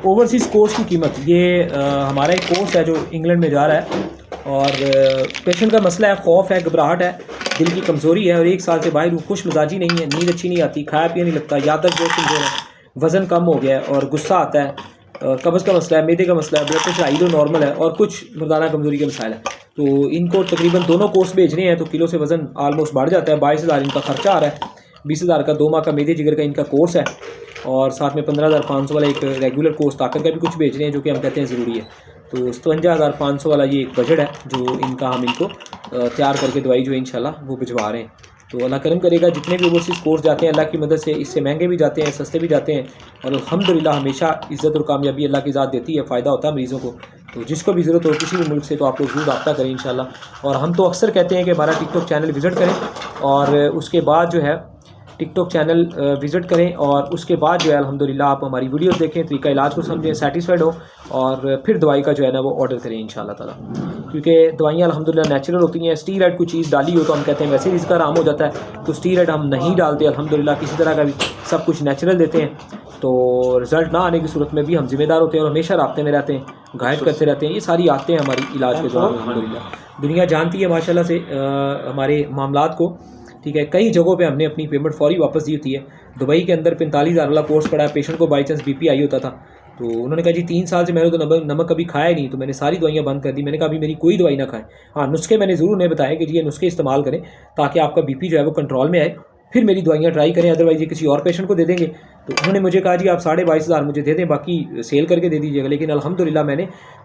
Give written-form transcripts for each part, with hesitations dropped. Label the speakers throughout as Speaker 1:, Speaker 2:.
Speaker 1: Overseas course کی قیمت، یہ ہمارا ایک کورس ہے جو انگلینڈ میں جا رہا ہے، اور پیشنٹ کا مسئلہ ہے، خوف ہے، گھبراہٹ ہے، دل کی کمزوری ہے، اور 1 سال سے باہر ہوں، خوش مزاجی نہیں ہے، نیند اچھی نہیں آتی، کھایا پیا نہیں لگتا، یادداشت بہت کمزور ہے، وزن کم ہو گیا ہے اور غصہ آتا ہے، قبض کا مسئلہ ہے، میدے کا مسئلہ ہے، blood pressure high low normal ہے، اور کچھ مردانہ کمزوری کے مسائل ہیں. تو ان کو تقریباً دونوں کورس بھیجنے ہیں، تو کلو سے وزن آلموسٹ بڑھ جاتا ہے. 22,000 ان کا خرچہ آ رہا ہے، 20,000 کا 2 ماہ کا میدے جگر کا ان کا کورس ہے، اور ساتھ میں 15,500 والا ایک ریگولر کورس طاقت کا بھی کچھ بھیج رہے ہیں جو کہ ہم کہتے ہیں ضروری ہے. تو 57,500 والا یہ ایک بجٹ ہے جو ان کا ہم ان کو تیار کر کے دوائی جو ہے انشاءاللہ وہ بھجوا رہے ہیں. تو اللہ کرم کرے گا. جتنے بھی اوورسیز کورس جاتے ہیں اللہ کی مدد سے، اس سے مہنگے بھی جاتے ہیں، سستے بھی جاتے ہیں، اور الحمدللہ ہمیشہ عزت اور کامیابی اللہ کی ذات دیتی ہے، فائدہ ہوتا ہے مریضوں کو. تو جس کو بھی ضرورت ہو کسی بھی ملک سے، تو آپ لوگ ضرور رابطہ کریں انشاءاللہ. اور ہم تو اکثر کہتے ہیں کہ ہمارا ٹک ٹاک چینل وزٹ کریں، اور اس کے بعد جو ہے ٹک ٹاک چینل وزٹ کریں، اور اس کے بعد جو ہے الحمدللہ آپ ہماری ویڈیوز دیکھیں، طریقہ علاج کو سمجھیں، سیٹسفائڈ ہوں، اور پھر دوائی کا جو ہے نا وہ آرڈر کریں انشاءاللہ تعالیٰ. کیونکہ دوائیاں الحمدللہ نیچرل ہوتی ہیں. اسٹیرائڈ کوئی چیز ڈالی ہو تو ہم کہتے ہیں ویسے رزق حرام ہو جاتا ہے، تو اسٹیرائڈ ہم نہیں ڈالتے الحمدللہ، کسی طرح کا بھی سب کچھ نیچرل دیتے ہیں. تو رزلٹ نہ آنے کی صورت میں بھی ہم ذمہ دار ہوتے ہیں، اور ہمیشہ رابطے میں رہتے ہیں، گائیڈ کرتے رہتے ہیں. یہ ساری آتے ہیں ہماری علاج کے دوران الحمدللہ. دنیا جانتی ہے ماشاءاللہ سے ہمارے معاملات کو، ٹھیک ہے. کئی جگہوں پہ ہم نے اپنی پیمنٹ فوری واپس دی ہوتی ہے. دبئی کے اندر 45,000 والا کورس پڑا ہے، پیشنٹ کو بائی چانس بی پی آئی ہوتا تھا، تو انہوں نے کہا جی 3 سال سے میں نے تو نمک کبھی کھایا ہی نہیں، تو میں نے ساری دوائیاں بند کر دی. میں نے کہا ابھی میری کوئی دوائی نہ کھائیں. ہاں نسخے میں نے ضرور انہیں بتایا کہ جی یہ نسخے استعمال کریں تاکہ آپ کا بی پی جو ہے وہ کنٹرول میں آئے، پھر میری دوائیاں ٹرائی کریں، ادروائز یہ کسی اور پیشنٹ کو دے دیں گے. تو انہوں نے مجھے کہا جی آپ 22,500 مجھے دے دیں، باقی سیل کر کے دے دیجیے گا. لیکن الحمدللہ میں نے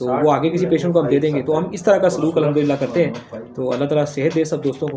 Speaker 1: تو وہ آگے کسی پیشنٹ کو ہم دے دیں گے. تو ہم اس طرح کا سلوک الحمدللہ کرتے ہیں. تو اللہ تعالیٰ صحت دے سب دوستوں کو.